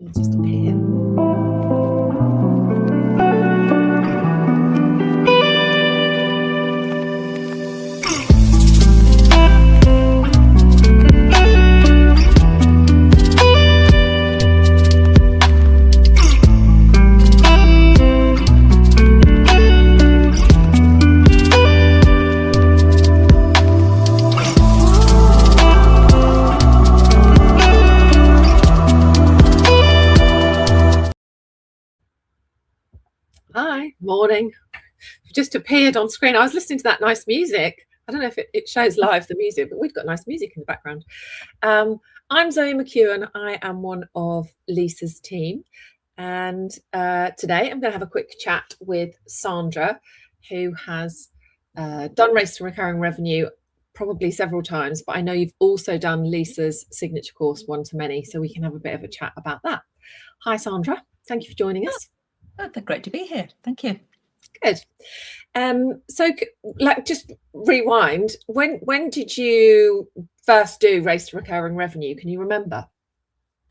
It'll just appear. Hi, morning. Just appeared on screen. I was listening to that nice music. I don't know if it shows live the music, but we've got nice music in the background. I'm Zoe McEwen. I am one of Lisa's team. And today I'm going to have a quick chat with Sandra, who has done Race to Recurring Revenue probably several times, but I know you've also done Lisa's signature course, One to Many, so we can have a bit of a chat about that. Hi, Sandra. Thank you for joining us. Oh, great to be here. Thank you. Good. So, like, just rewind. When did you first do Race to Recurring Revenue? Can you remember?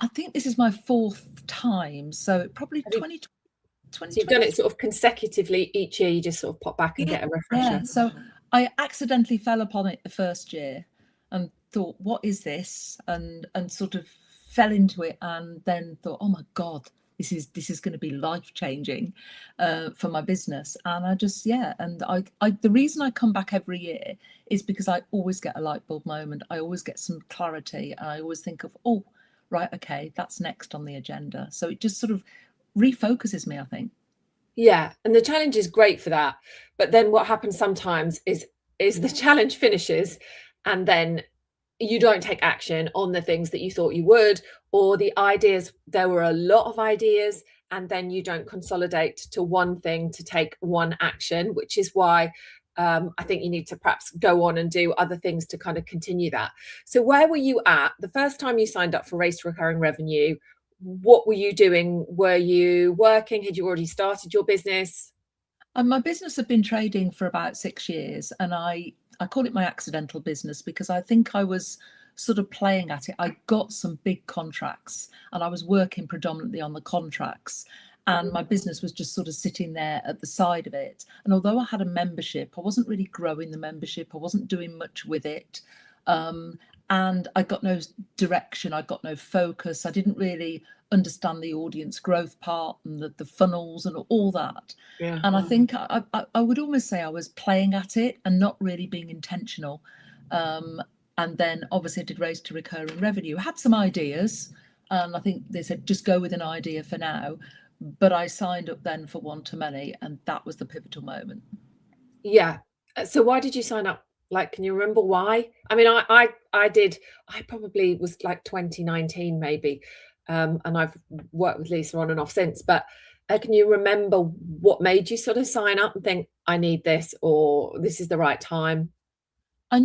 I think this is my fourth time, so probably 2020. So you've done it sort of consecutively each year. You just sort of pop back and get a refresher. Yeah. So I accidentally fell upon it the first year and thought, "What is this?" and sort of fell into it, and then thought, "Oh my God, this is going to be life-changing for my business." And I just, and I the reason I come back every year is because I always get a light bulb moment. I always get some clarity, and I always think of, oh, right, okay, that's next on the agenda. So it just sort of refocuses me, I think. Yeah, and the challenge is great for that. But then what happens sometimes is the challenge finishes, and then you don't take action on the things that you thought you would, or the ideas, there were a lot of ideas, and then you don't consolidate to one thing to take one action, which is why I think you need to perhaps go on and do other things to kind of continue that. So where were you at the first time you signed up for Race to Recurring Revenue? What were you doing? Were you working? Had you already started your business? And my business had been trading for about 6 years, and I call it my accidental business because I think I was sort of playing at it. I got some big contracts and I was working predominantly on the contracts, and my business was just sort of sitting there at the side of it. And although I had a membership, I wasn't really growing the membership. I wasn't doing much with it. And I got no direction. I got no focus. I didn't really understand the audience growth part and the funnels and all that. Yeah. And I think I would almost say I was playing at it and not really being intentional. And then obviously I did Race to Recurring Revenue. I had some ideas, and I think they said just go with an idea for now. But I signed up then for One to Many, and that was the pivotal moment. Yeah. So why did you sign up? Like, can you remember why? I mean, I did. I probably was like 2019 maybe, and I've worked with Lisa on and off since. But can you remember what made you sort of sign up and think, I need this, or this is the right time? I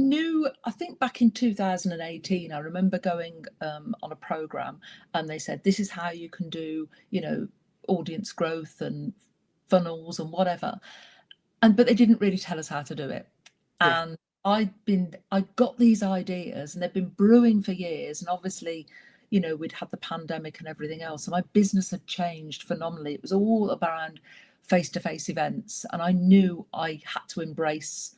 think back in 2018, I remember going on a program, and they said, this is how you can do, audience growth and funnels and whatever. But they didn't really tell us how to do it. Yeah. And I got these ideas, and they've been brewing for years. And obviously, we'd had the pandemic and everything else. So my business had changed phenomenally. It was all around face-to-face events. And I knew I had to embrace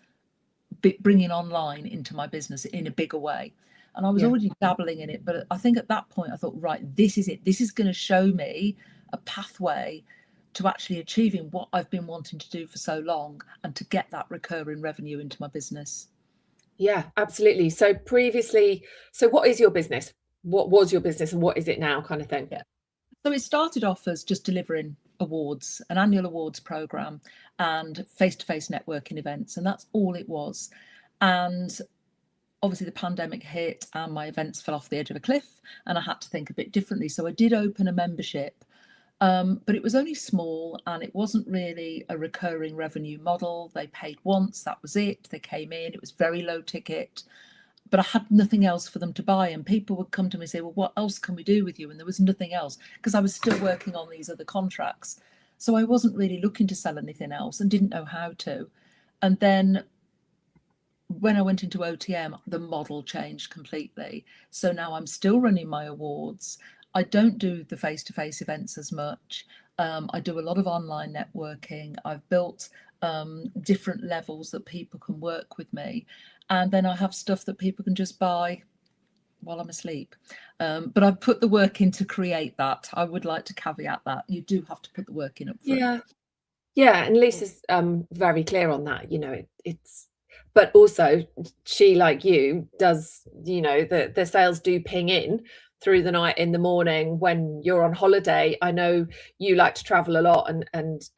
bringing online into my business in a bigger way. And I was already dabbling in it. But I think at that point, I thought, right, this is it. This is going to show me a pathway to actually achieving what I've been wanting to do for so long, and to get that recurring revenue into my business. Yeah, absolutely. So previously, what is your business? What was your business and what is it now, kind of thing? Yeah. So it started off as just delivering awards, an annual awards program and face-to-face networking events. And that's all it was. And obviously the pandemic hit and my events fell off the edge of a cliff, and I had to think a bit differently. So I did open a membership, but it was only small, and it wasn't really a recurring revenue model. They paid once, that was it. They came in, it was very low ticket, but I had nothing else for them to buy. And people would come to me and say, well, what else can we do with you? And there was nothing else, because I was still working on these other contracts. So I wasn't really looking to sell anything else and didn't know how to. And then when I went into OTM, the model changed completely. So now I'm still running my awards. I don't do the face-to-face events as much. I do a lot of online networking. I've built different levels that people can work with me. And then I have stuff that people can just buy while I'm asleep. But I've put the work in to create that. I would like to caveat that. You do have to put the work in up front. Yeah. Yeah, and Lisa's very clear on that. It's, but also she, like you, does, the sales do ping in through the night, in the morning when you're on holiday. I know you like to travel a lot and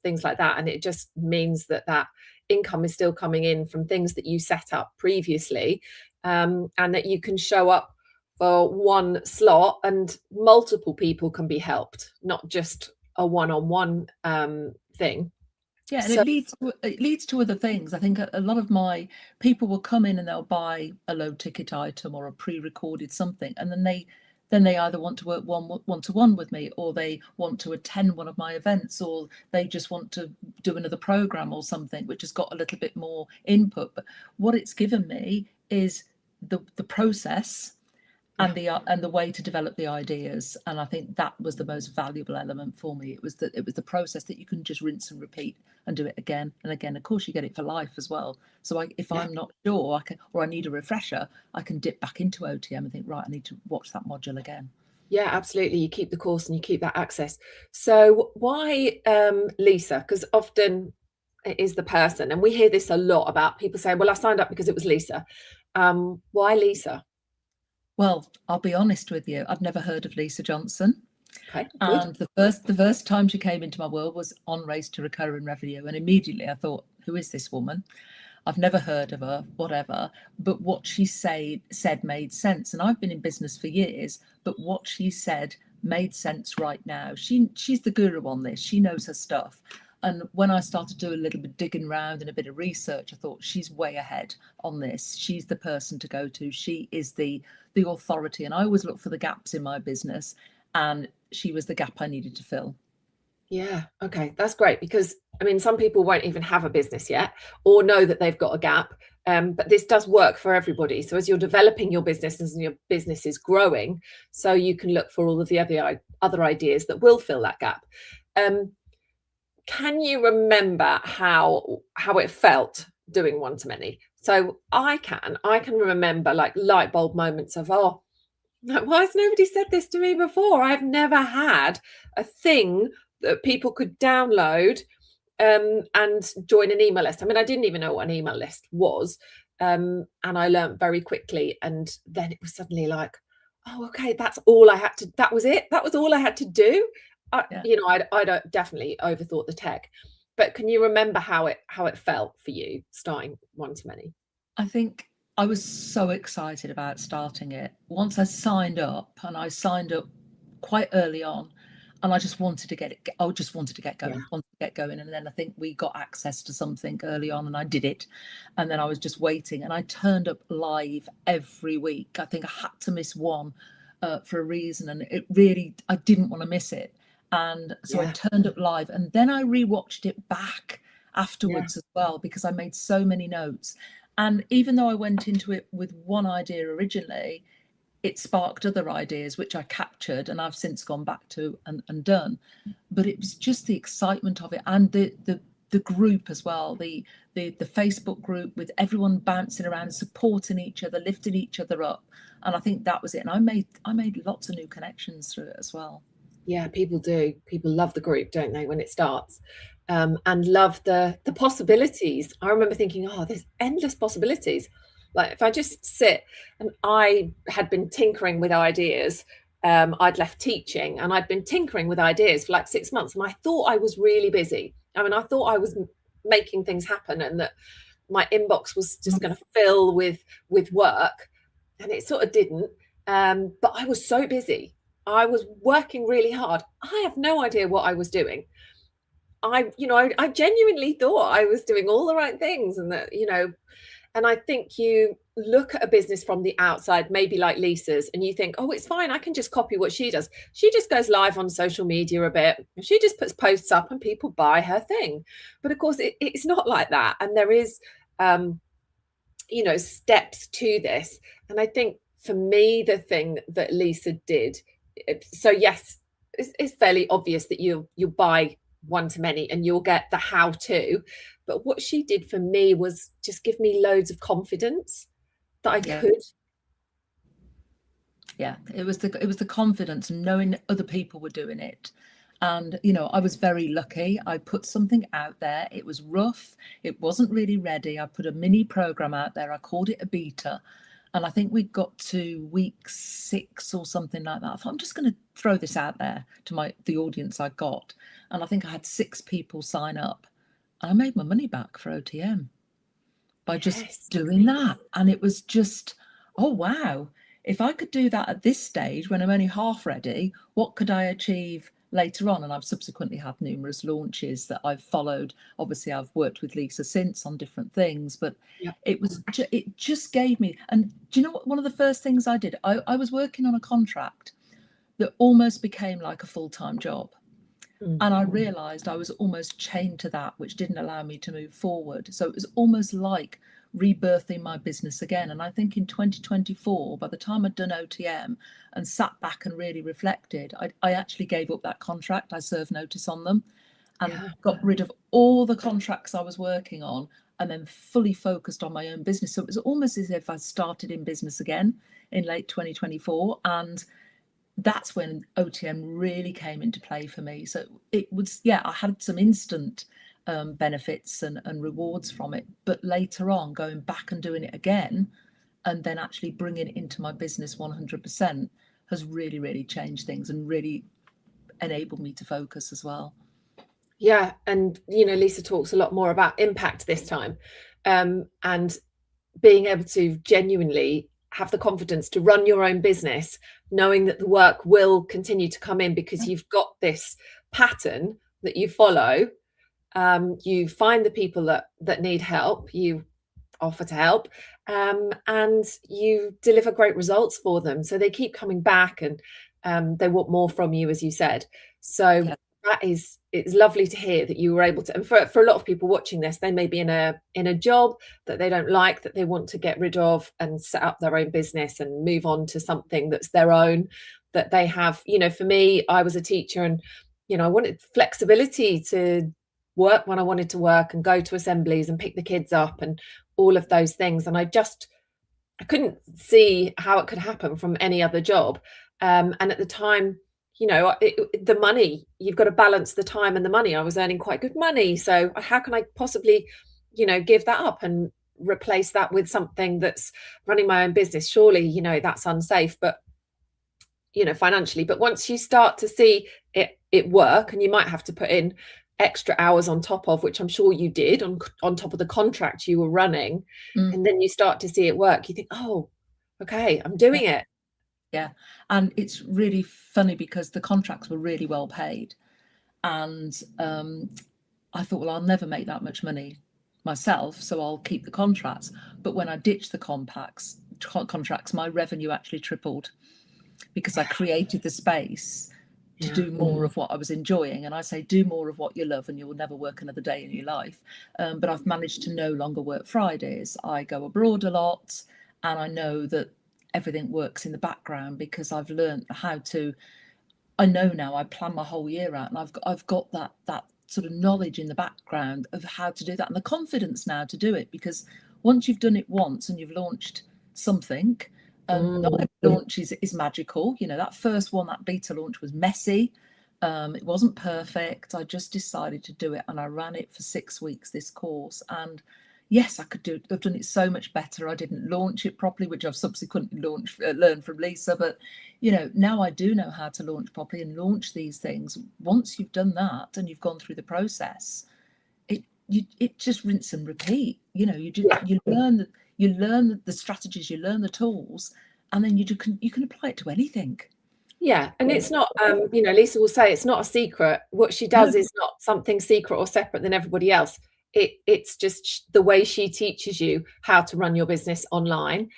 things like that, and it just means that income is still coming in from things that you set up previously, and that you can show up for one slot and multiple people can be helped, not just a one-on-one thing. Yeah, and So it leads to other things. I think a lot of my people will come in and they'll buy a low ticket item or a pre-recorded something, and then they either want to work one-to-one with me, or they want to attend one of my events, or they just want to do another program or something which has got a little bit more input. But what it's given me is the process and the way to develop the ideas, and I think that was the most valuable element for me. It was the process that you can just rinse and repeat and do it again and again. Of course, you get it for life as well. So if I'm not sure, I can, or I need a refresher, I can dip back into OTM and think, right, I need to watch that module again. Yeah, absolutely. You keep the course and you keep that access. So why Lisa? Because often it is the person, and we hear this a lot about people saying, well, I signed up because it was Lisa. Why Lisa? Well, I'll be honest with you, I'd never heard of Lisa Johnson. Okay, good. And the first time she came into my world was on Race to Recurring Revenue. And immediately I thought, who is this woman? I've never heard of her, whatever. But what she said made sense. And I've been in business for years, but what she said made sense right now. She's the guru on this. She knows her stuff. And when I started to do a little bit digging around and a bit of research, I thought she's way ahead on this. She's the person to go to. She is the authority. And I always look for the gaps in my business, and she was the gap I needed to fill. Yeah, okay, that's great, because I mean, some people won't even have a business yet or know that they've got a gap, but this does work for everybody. So as you're developing your business, as your business is growing, so you can look for all of the other ideas that will fill that gap. Can you remember how it felt doing one-to-many? So I can remember like light bulb moments of, oh, why has nobody said this to me before? I've never had a thing that people could download and join an email list. I mean, I didn't even know what an email list was. And I learned very quickly. And then it was suddenly like, oh, okay, that's all I had to, that was it. That was all I had to do. I don't definitely overthought the tech, but can you remember how it felt for you starting one-to-many? I think I was so excited about starting it. Once I signed up, and I signed up quite early on, and I just wanted to get it. I just wanted to get going, And then I think we got access to something early on, and I did it. And then I was just waiting, and I turned up live every week. I think I had to miss one for a reason, and I didn't want to miss it. And so I turned up live, and then I rewatched it back afterwards as well, because I made so many notes. And even though I went into it with one idea originally, it sparked other ideas, which I captured and I've since gone back to and done. But it was just the excitement of it, and the group as well, the Facebook group with everyone bouncing around, supporting each other, lifting each other up. And I think that was it. And I made lots of new connections through it as well. Yeah, people do. People love the group, don't they, when it starts, and love the possibilities. I remember thinking, oh, there's endless possibilities. Like if I just sit, and I had been tinkering with ideas. I'd left teaching and I'd been tinkering with ideas for like 6 months, and I thought I was really busy. I mean, I thought I was making things happen and that my inbox was just going to fill with work, and it sort of didn't. But I was so busy. I was working really hard. I have no idea what I was doing. I genuinely thought I was doing all the right things, and that, and I think you look at a business from the outside, maybe like Lisa's, and you think, oh, it's fine. I can just copy what she does. She just goes live on social media a bit. She just puts posts up and people buy her thing. But of course, it's not like that. And there is, steps to this. And I think for me, the thing that Lisa did So yes, it's fairly obvious that you'll buy one to many and you'll get the how to. But what she did for me was just give me loads of confidence that I Yeah. could. Yeah, it was the confidence, knowing other people were doing it. And I was very lucky. I put something out there. It was rough. It wasn't really ready. I put a mini program out there. I called it a beta. And I think we got to week 6 or something like that. I thought, I'm just going to throw this out there to the audience I got. And I think I had 6 people sign up. And I made my money back for OTM by just Yes, doing amazing. that. And it was just, oh, wow. If I could do that at this stage when I'm only half ready, what could I achieve later on? And I've subsequently had numerous launches that I've followed. Obviously, I've worked with Lisa since on different things, but Yeah. it just gave me. And do you know what? One of the first things I did, I was working on a contract that almost became like a full-time job. Mm. And I realized I was almost chained to that, which didn't allow me to move forward. So it was almost like rebirthing my business again. And I think in 2024, by the time I'd done OTM and sat back and really reflected, I actually gave up that contract. I served notice on them and Yeah. got rid of all the contracts I was working on and then fully focused on my own business. So it was almost as if I started in business again in late 2024. And that's when OTM really came into play for me. So it was, yeah, I had some instant benefits and rewards from it. But later on, going back and doing it again, and then actually bringing it into my business 100% has really, really changed things and really enabled me to focus as well. Yeah. And, Lisa talks a lot more about impact this time, and being able to genuinely have the confidence to run your own business, knowing that the work will continue to come in because you've got this pattern that you follow. You find the people that need help, you offer to help, and you deliver great results for them. So they keep coming back, and they want more from you, as you said. So Yeah. it's lovely to hear that you were able to. And for a lot of people watching this, they may be in a job that they don't like, that they want to get rid of and set up their own business and move on to something that's their own, that they have. For me, I was a teacher, and I wanted flexibility to work when I wanted to work and go to assemblies and pick the kids up and all of those things. And I couldn't see how it could happen from any other job. And at the time, the money, you've got to balance the time and the money. I was earning quite good money. So how can I possibly, give that up and replace that with something that's running my own business? Surely, that's unsafe, but, financially. But once you start to see it work, and you might have to put in extra hours on top of, which I'm sure you did, on top of the contract you were running, and then you start to see it work, you think, oh, okay, I'm doing it. Yeah. And it's really funny because the contracts were really well paid. And I thought, well, I'll never make that much money myself, so I'll keep the contracts. But when I ditched the contracts, my revenue actually tripled because I created the space to do more of what I was enjoying. And I say, do more of what you love and you will never work another day in your life. But I've managed to no longer work Fridays. I go abroad a lot, and I know that everything works in the background because I've learned how to. I know now, I plan my whole year out, and I've got that sort of knowledge in the background of how to do that and the confidence now to do it, because once you've done it once and you've launched something, not every launch is magical. That first one, that beta launch, was messy. It wasn't perfect. I just decided to do it, and I ran it for 6 weeks, this course. And yes, I've done it so much better. I didn't launch it properly, which I've subsequently learned from Lisa. But now I do know how to launch properly and launch these things. Once you've done that and you've gone through the process, it just rinse and repeat. You learn the strategies, you learn the tools, and then you can apply it to anything. Yeah, and it's not, Lisa will say it's not a secret. What she does is not something secret or separate than everybody else. It's just the way she teaches you how to run your business online,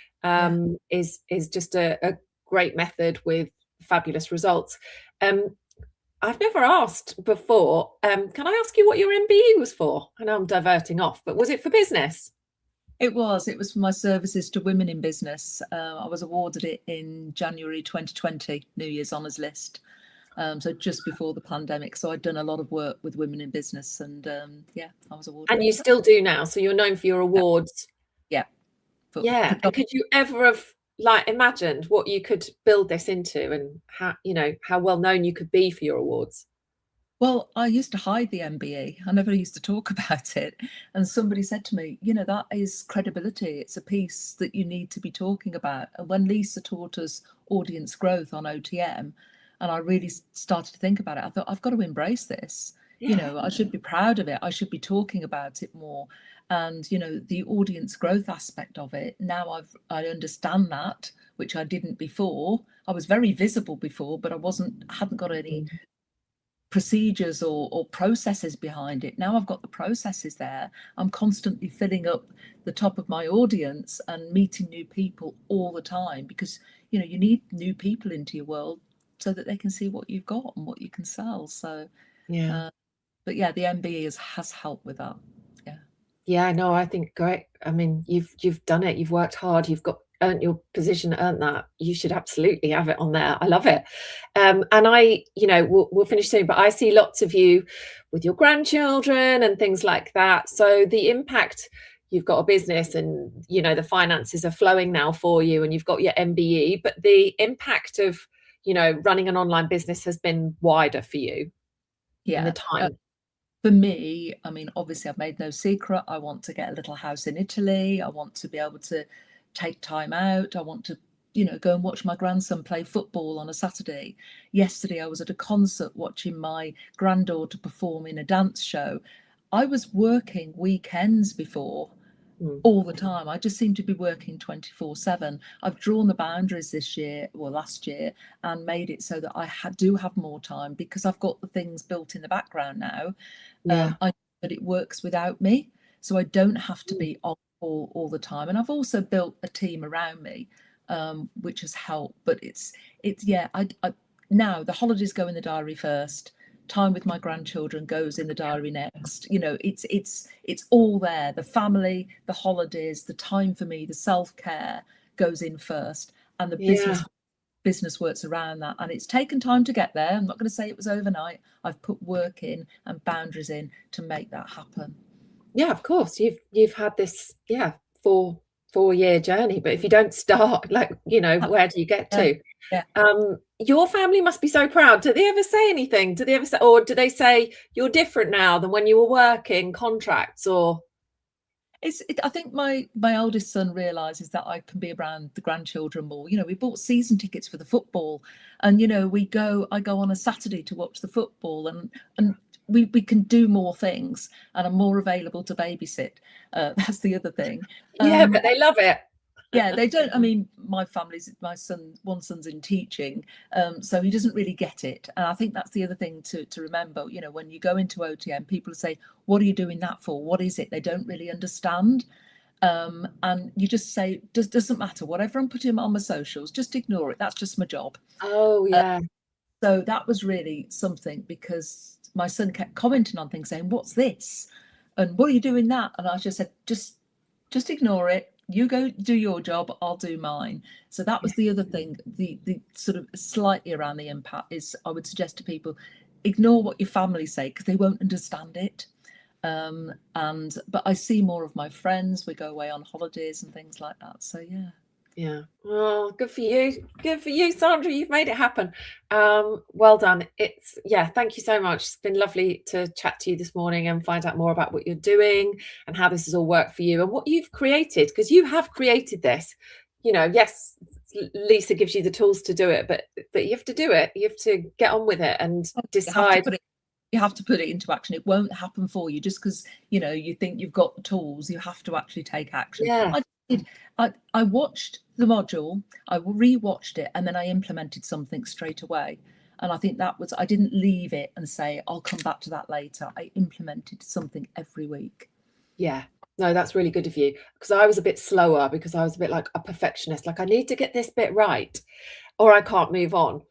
is just a great method with fabulous results. I've never asked before. Can I ask you what your MBE was for? I know I'm diverting off, but was it for business? It was for my services to women in business. I was awarded it in January 2020, New Year's Honours List. So just before the pandemic. So I'd done a lot of work with women in business, and yeah, I was awarded And it you for that. still do now, so you're known for your awards. Yeah, for Yeah, and predominantly. could you ever have, like, imagined what you could build this into, and how, how well known you could be for your awards? Well, I used to hide the MBE. I never used to talk about it. And somebody said to me, that is credibility. It's a piece that you need to be talking about. And when Lisa taught us audience growth on OTM, and I really started to think about it, I thought, I've got to embrace this. Yeah. I should be proud of it. I should be talking about it more. And, the audience growth aspect of it, now I understand that, which I didn't before. I was very visible before, but hadn't got any Mm. procedures or processes behind it. Now I've got the processes there. I'm constantly filling up the top of my audience and meeting new people all the time, because you need new people into your world so that they can see what you've got and what you can sell. So Yeah. but yeah, the MBE has helped with that. Yeah. Yeah, no, I think great. I mean, you've done it. You've worked hard. You've earned your position, earned that. You should absolutely have it on there. I love it. And we'll finish soon, but I see lots of you with your grandchildren and things like that. So the impact, you've got a business, and the finances are flowing now for you, and you've got your MBE, but the impact of running an online business has been wider for you in the Yeah. time. For me, I mean, obviously, I've made no secret. I want to get a little house in Italy. I want to be able to take time out. I want to, go and watch my grandson play football on a Saturday. Yesterday, I was at a concert watching my granddaughter perform in a dance show. I was working weekends before Mm. all the time. I just seem to be working 24/7. I've drawn the boundaries this year, or last year, and made it so that I do have more time, because I've got the things built in the background now. Yeah. I know that it works without me, so I don't have to Mm. be on all the time. And I've also built a team around me, which has helped. But it's yeah. I now the holidays go in the diary first. Time with my grandchildren goes in the diary next. It's all there. The family, the holidays, the time for me, the self-care goes in first, and the Yeah. business works around that. And it's taken time to get there. I'm not going to say it was overnight. I've put work in and boundaries in to make that happen. Yeah, of course. You've had this, yeah, 4-year journey, but if you don't start, like, where do you get Yeah, to? yeah. Your family must be so proud. Do they ever say anything? Do they ever say, or do they say you're different now than when you were working contracts, or? I think my oldest son realizes that I can be around the grandchildren more. We bought season tickets for the football, and I go on a Saturday to watch the football, and we can do more things, and I'm more available to babysit. That's the other thing. Yeah, but they love it. Yeah, they don't. I mean, my one son's in teaching, so he doesn't really get it. And I think that's the other thing to remember. When you go into OTM, people say, "What are you doing that for? What is it?" They don't really understand. And you just say, doesn't matter. Whatever I'm putting on my socials, just ignore it. That's just my job. Oh, yeah. So that was really something, because my son kept commenting on things, saying, "What's this? And what are you doing that?" And I just said, just ignore it. You go do your job, I'll do mine. So that was the other thing. The sort of slightly around the impact is, I would suggest to people, ignore what your family say, because they won't understand it. But I see more of my friends. We go away on holidays and things like that. So yeah. Yeah. Oh, good for you. Good for you, Sandra. You've made it happen. Well done. Thank you so much. It's been lovely to chat to you this morning and find out more about what you're doing and how this has all worked for you and what you've created, because you have created this. Yes, Lisa gives you the tools to do it, but you have to do it. You have to get on with it and decide. You have to put it into action. It won't happen for you just because you think you've got the tools. You have to actually take action. Yeah. I watched the module, I rewatched it, and then I implemented something straight away. And I think I didn't leave it and say, I'll come back to that later. I implemented something every week. Yeah. No, that's really good of you, because I was a bit slower, because I was a bit like a perfectionist. Like, I need to get this bit right or I can't move on.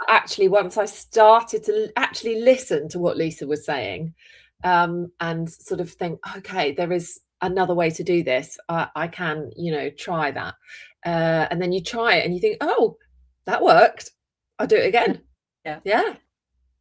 Actually, once I started to actually listen to what Lisa was saying, and sort of think, okay, there is another way to do this. I can, you know, try that. And then you try it and you think, oh, that worked. I'll do it again. Yeah. Yeah.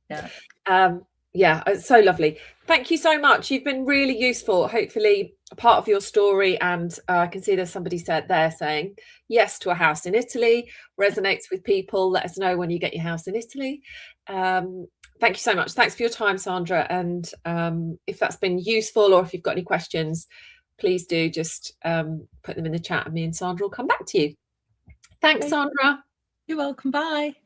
Yeah. Yeah, it's so lovely. Thank you so much. You've been really useful. Hopefully a part of your story, and I can see there's somebody said there saying yes to a house in Italy resonates with people. Let us know when you get your house in Italy. Thank you so much. Thanks for your time, Sandra. And if that's been useful, or if you've got any questions, please do just put them in the chat and me and Sandra will come back to you. Thanks, Okay. Sandra. You're welcome. Bye.